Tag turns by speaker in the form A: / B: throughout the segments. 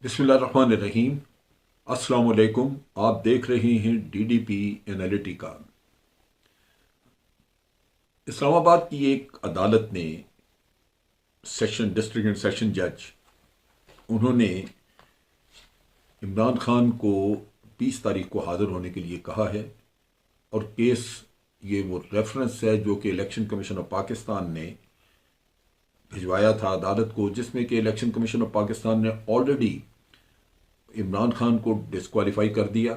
A: बिस्मिल्लाहिर्रहमानिर्रहीम। अस्सलाम वालेकुम। आप देख रहे हैं डीडीपी एनालिटिका। इस्लामाबाद की एक अदालत ने डिस्ट्रिक्ट एंड सेशन जज उन्होंने इमरान खान को 20 तारीख को हाजिर होने के लिए कहा है और केस ये वो रेफरेंस है जो कि इलेक्शन कमीशन ऑफ पाकिस्तान ने भिजवाया था अदालत को, जिसमें कि इलेक्शन कमीशन ऑफ पाकिस्तान ने ऑलरेडी इमरान खान को डिस्क्वालीफाई कर दिया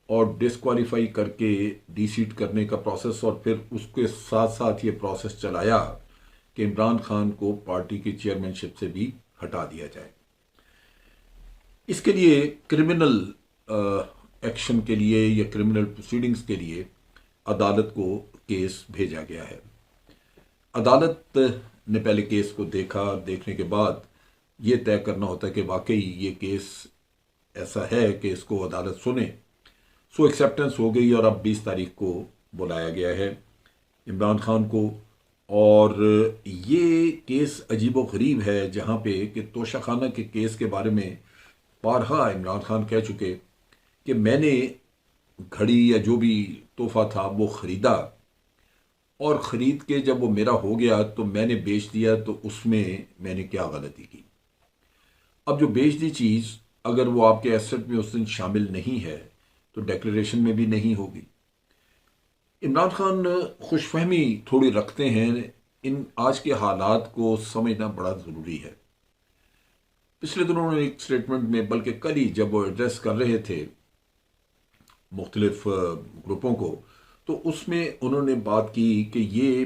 A: और डिस्क्वालीफाई करके डीसीट करने का प्रोसेस, और फिर उसके साथ साथ ये प्रोसेस चलाया कि इमरान खान को पार्टी की चेयरमैनशिप से भी हटा दिया जाए। इसके लिए क्रिमिनल एक्शन के लिए या क्रिमिनल प्रोसीडिंग्स के लिए अदालत को केस भेजा गया है। अदालत ने पहले केस को देखने के बाद ये तय करना होता है कि वाकई ये केस ऐसा है कि इसको अदालत सुने। सो एक्सेप्टेंस हो गई और अब 20 तारीख को बुलाया गया है इमरान खान को। और ये केस अजीबो गरीब है जहाँ पे कि तोशाखाना के केस के बारे में बारहा इमरान खान कह चुके कि मैंने घड़ी या जो भी तोहफा था वो ख़रीदा और ख़रीद के जब वो मेरा हो गया तो मैंने बेच दिया, तो उसमें मैंने क्या गलती की। अब जो बेच दी चीज़ अगर वो आपके एसेट में उस दिन शामिल नहीं है तो डिक्लेरेशन में भी नहीं होगी। इमरान खान खुशफहमी थोड़ी रखते हैं, इन आज के हालात को समझना बड़ा ज़रूरी है। पिछले दिनों उन्होंने एक स्टेटमेंट में, बल्कि कल ही जब वो एड्रेस कर रहे थे मुख्तलिफ ग्रुपों को, तो उसमें उन्होंने बात की कि ये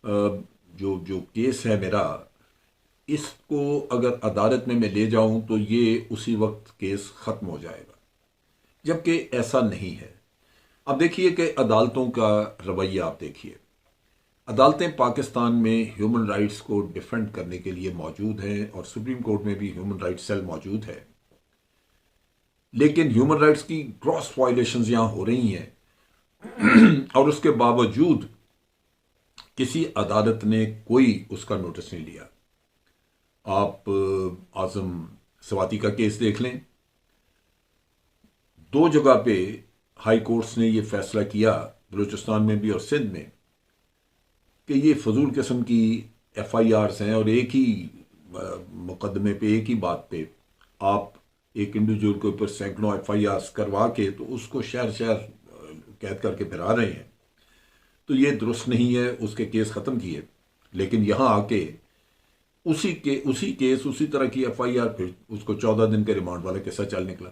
A: जो जो केस है मेरा, इसको अगर अदालत में मैं ले जाऊं तो ये उसी वक्त केस ख़त्म हो जाएगा, जबकि ऐसा नहीं है। अब देखिए कि अदालतों का रवैया आप देखिए। अदालतें पाकिस्तान में ह्यूमन राइट्स को डिफेंड करने के लिए मौजूद हैं और सुप्रीम कोर्ट में भी ह्यूमन राइट्स सेल मौजूद है, लेकिन ह्यूमन राइट्स की ग्रॉस वायलेशंस यहां हो रही हैं और उसके बावजूद किसी अदालत ने कोई उसका नोटिस नहीं लिया। आप आजम सवाती का केस देख लें। 2 जगह पे हाई कोर्ट्स ने यह फैसला किया, बलूचिस्तान में भी और सिंध में, कि ये फजूल किस्म की FIRs हैं और एक ही मुकदमे पे, एक ही बात पे आप एक इंडिविजुअल के ऊपर सैकड़ों FIRs करवा के तो उसको शहर शहर कैद करके फिरा रहे हैं। तो ये दुरुस्त नहीं है, उसके केस ख़त्म किए। लेकिन यहाँ आके उसी केस उसी तरह की FIR, फिर उसको 14 दिन के रिमांड वाला किस्सा चल निकला।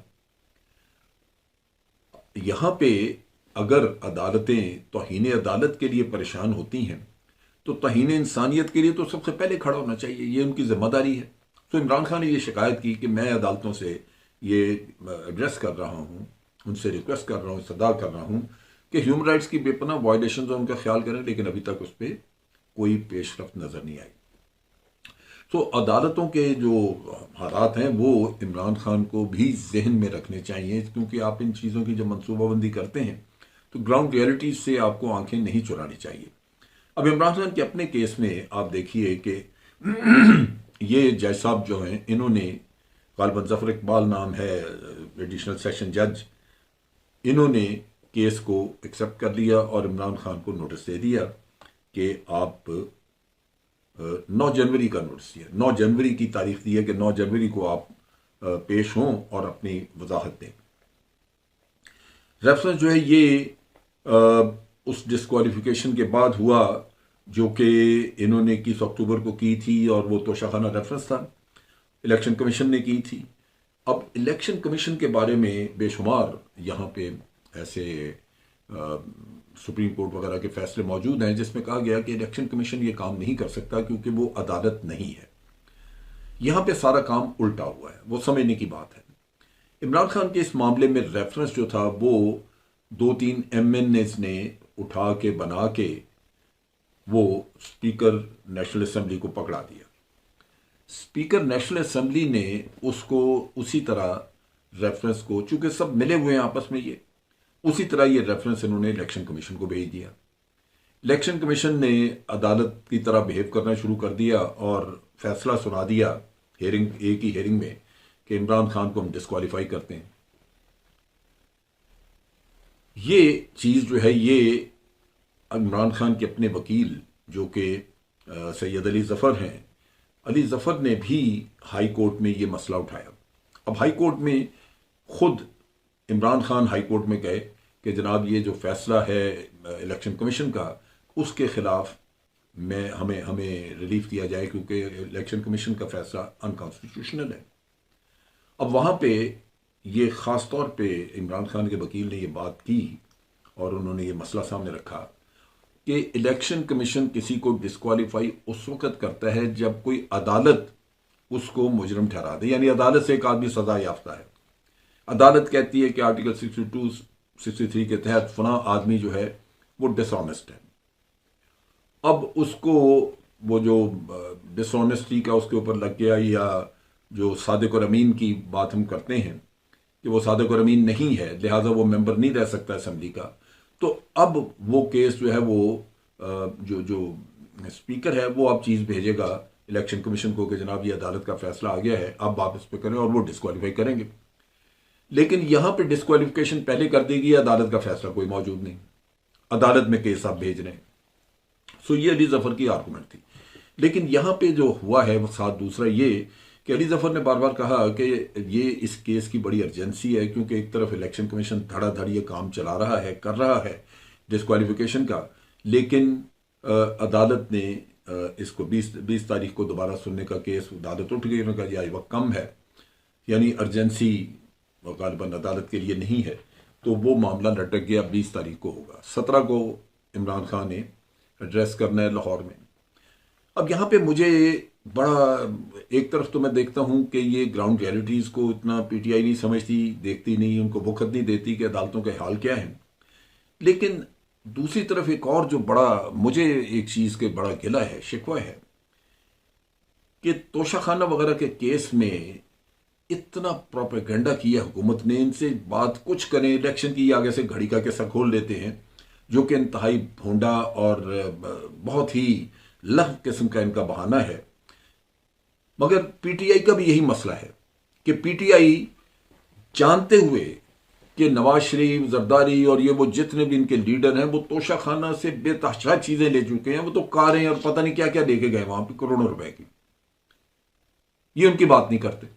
A: यहाँ पे अगर अदालतें तौहीन अदालत के लिए परेशान होती हैं तो तौहीन इंसानियत के लिए तो सबसे पहले खड़ा होना चाहिए, ये उनकी जिम्मेदारी है। तो इमरान खान ने ये शिकायत की कि मैं अदालतों से ये एड्रेस कर रहा हूँ, उनसे रिक्वेस्ट कर रहा हूँ, सदा कर रहा हूँ कि ह्यूमन राइट्स की बेपनाह वायलेशन उनका ख्याल करें, लेकिन अभी तक उस पर कोई पेशरफ्त नज़र नहीं आई। तो अदालतों के जो हालात हैं वो इमरान खान को भी जहन में रखने चाहिए, क्योंकि आप इन चीज़ों की जब मनसूबाबंदी करते हैं तो ग्राउंड रियलिटीज से आपको आंखें नहीं चुरानी चाहिए। अब इमरान खान के अपने केस में आप देखिए कि ये जज साहब जो हैं, इन्होंने, गालिबन जफर इकबाल नाम है एडिशनल सेशन जज, इन्होंने केस को एक्सेप्ट कर लिया और इमरान खान को नोटिस दे दिया कि आप 9 जनवरी का नोटिस दिया, 9 जनवरी की तारीख दी है कि 9 जनवरी को आप पेश हों और अपनी वजाहत दें। रेफरेंस जो है ये उस डिस्क्वालिफिकेशन के बाद हुआ जो कि इन्होंने 21 अक्टूबर को की थी, और वो तोशाखाना रेफरेंस था, इलेक्शन कमीशन ने की थी। अब इलेक्शन कमीशन के बारे में बेशुमार यहाँ पे ऐसे सुप्रीम कोर्ट वगैरह के फैसले मौजूद हैं जिसमें कहा गया कि इलेक्शन कमीशन ये काम नहीं कर सकता क्योंकि वो अदालत नहीं है। यहाँ पे सारा काम उल्टा हुआ है, वो समझने की बात है। इमरान खान के इस मामले में रेफरेंस जो था वो 2-3 MNAs ने उठा के बना के वो स्पीकर नेशनल असेंबली को पकड़ा दिया। स्पीकर नेशनल असेंबली ने उसको उसी तरह रेफरेंस को, चूंकि सब मिले हुए हैं आपस में, ये उसी तरह ये रेफरेंस इन्होंने इलेक्शन कमीशन को भेज दिया। इलेक्शन कमीशन ने अदालत की तरह बिहेव करना शुरू कर दिया और फैसला सुना दिया एक ही हेयरिंग में कि इमरान खान को हम डिस्क्वालीफाई करते हैं। ये चीज़ जो है ये इमरान खान के अपने वकील जो कि सैयद अली ज़फ़र हैं, अली ज़फ़र ने भी हाई कोर्ट में ये मसला उठाया। अब हाई कोर्ट में खुद इमरान खान हाई कोर्ट में गए कि जनाब ये जो फैसला है इलेक्शन कमीशन का, उसके खिलाफ हमें रिलीफ दिया जाए क्योंकि इलेक्शन कमीशन का फैसला अनकॉन्स्टिट्यूशनल है। अब वहाँ पे ये ख़ास तौर पे इमरान खान के वकील ने ये बात की और उन्होंने ये मसला सामने रखा कि इलेक्शन कमीशन किसी को डिस्क्वालीफाई उस वक़्त करता है जब कोई अदालत उसको मुजरम ठहरा दे, यानी अदालत से एक आदमी सजा याफ्ता है। अदालत कहती है कि आर्टिकल 62, 63 के तहत फला आदमी जो है वो डिसऑनेस्ट है। अब उसको वो जो डिसऑनेस्टी का उसके ऊपर लग गया, या जो सादिक और अमीन की बात हम करते हैं कि वो सादिक और अमीन नहीं है, लिहाजा वो मेंबर नहीं रह सकता असेंबली का। तो अब वो केस जो है वो जो स्पीकर है वो अब चीज़ भेजेगा इलेक्शन कमीशन को कि जनाब ये अदालत का फैसला आ गया है, अब आप इस पर करें, और वो डिस्क्वालीफाई करेंगे। लेकिन यहां पे डिस्क्वालिफिकेशन पहले कर देगी, अदालत का फैसला कोई मौजूद नहीं, अदालत में केस आप भेज रहे हैं। सो ये अली ज़फ़र की आर्गूमेंट थी। लेकिन यहां पे जो हुआ है वो साथ दूसरा ये कि अली ज़फ़र ने बार बार कहा कि ये इस केस की बड़ी अर्जेंसी है, क्योंकि एक तरफ इलेक्शन कमीशन धड़ाधड़ ये काम चला रहा है, कर रहा है डिस्क्वालिफिकेशन का, लेकिन अदालत ने इसको 20 तारीख को दोबारा सुनने का केस अदालत उठ गई। उन्होंने कहा वक्त कम है, यानी अर्जेंसी गालिबन अदालत के लिए नहीं है, तो वो मामला लटक गया, 20 तारीख को होगा। 17 को इमरान खान ने एड्रेस करना है लाहौर में। अब यहाँ पे मुझे बड़ा, एक तरफ तो मैं देखता हूँ कि ये ग्राउंड रियलिटीज़ को इतना पीटीआई नहीं समझती, देखती नहीं, उनको वक़्त नहीं देती कि अदालतों के हाल क्या है। लेकिन दूसरी तरफ एक और जो बड़ा मुझे एक चीज़ के बड़ा गिला है, शिकवा है कि तोशाखाना वगैरह के केस में इतना प्रोपेगेंडा किया हुकूमत ने, इनसे बात कुछ करें, इलेक्शन की आगे से घड़ी का किस्सा खोल लेते हैं, जो कि इंतहाई भोंडा और बहुत ही लह किस्म का इनका बहाना है। मगर पीटीआई का भी यही मसला है कि पीटीआई जानते हुए कि नवाज शरीफ, जरदारी और ये वो जितने भी इनके लीडर हैं वो तोशाखाना से बेतहाशा चीजें ले चुके हैं, वो तो कारें और पता नहीं क्या क्या लेके गए वहां पे करोड़ों रुपए की, ये उनकी बात नहीं करते।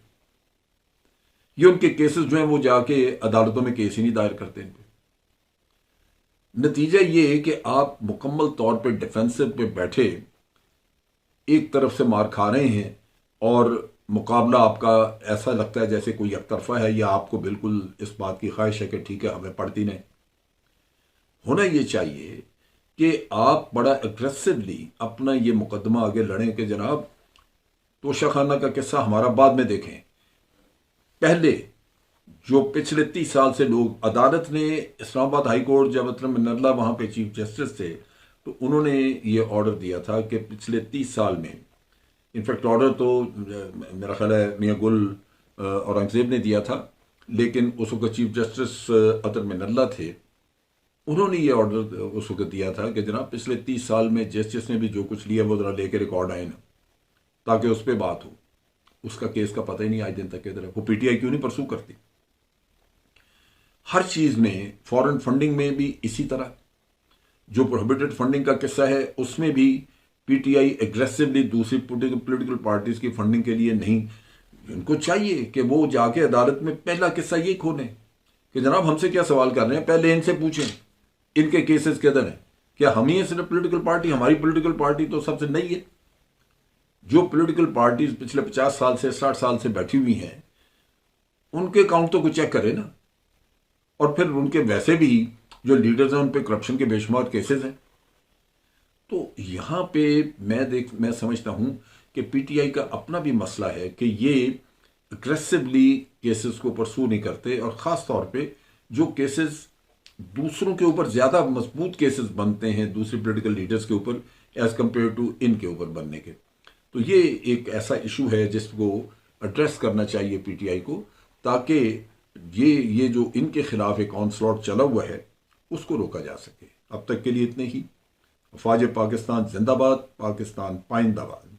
A: ये उनके केसेस जो हैं वो जाके अदालतों में केस ही नहीं दायर करते इनके। नतीजा ये है कि आप मुकम्मल तौर पे डिफेंसिव पे बैठे एक तरफ से मार खा रहे हैं और मुकाबला आपका ऐसा लगता है जैसे कोई एक तरफा है, या आपको बिल्कुल इस बात की ख्वाहिश है कि ठीक है हमें पड़ती नहीं। होना ये चाहिए कि आप बड़ा एग्रेसिवली अपना ये मुकदमा आगे लड़ें कि जनाब तोशाखाना का किस्सा हमारा बाद में देखें। पहले जो पिछले 30 साल से लोग, अदालत ने इस्लामाबाद हाई कोर्ट जब नल्ला वहां पे चीफ जस्टिस थे तो उन्होंने ये ऑर्डर दिया था कि पिछले 30 साल में, इनफैक्ट ऑर्डर तो मेरा ख्याल है मियां गुल औरंगजेब ने दिया था, लेकिन उस वक्त चीफ जस्टिस अतर मिनल्ला थे, उन्होंने ये ऑर्डर उस वक्त दिया था कि जनाब पिछले 30 साल में जस्टिस ने भी जो कुछ लिया वो जरा लेके रिकॉर्ड आए ना, ताकि उस पर बात हो। उसका केस का पता ही नहीं आज दिन तक किधर है। वो पीटीआई क्यों नहीं परसू करती? हर चीज में, फॉरेन फंडिंग में भी इसी तरह, जो प्रोहिबिटेड फंडिंग का किस्सा है उसमें भी पीटीआई एग्रेसिवली दूसरी पॉलिटिकल पार्टीज की फंडिंग के लिए नहीं, इनको चाहिए कि वो जाके अदालत में पहला किस्सा ये खोलें कि जनाब हमसे क्या सवाल कर रहे हैं, पहले इनसे पूछें इनके केसेस किधर हैं। क्या हम ही सिर्फ पॉलिटिकल पार्टी? हमारी पॉलिटिकल पार्टी तो सबसे नई है। जो पॉलिटिकल पार्टीज पिछले 50 साल से 60 साल से बैठी हुई हैं उनके अकाउंट तो कुछ चेक करें ना, और फिर उनके वैसे भी जो लीडर्स हैं उन पे करप्शन के बेशुमार केसेस हैं। तो यहां पे मैं समझता हूं कि पीटीआई का अपना भी मसला है कि ये अग्रेसिवली केसेस को परसू नहीं करते, और खास तौर पे जो केसेस दूसरों के ऊपर ज्यादा मजबूत केसेस बनते हैं दूसरे पॉलिटिकल लीडर्स के ऊपर एज कंपेयर टू इनके ऊपर बनने के। तो ये एक ऐसा इशू है जिसको एड्रेस करना चाहिए पीटीआई को, ताकि ये जो इनके खिलाफ एक ऑनस्लॉट चला हुआ है उसको रोका जा सके। अब तक के लिए इतने ही। अफवाज पाकिस्तान जिंदाबाद, पाकिस्तान पाइंदाबाद।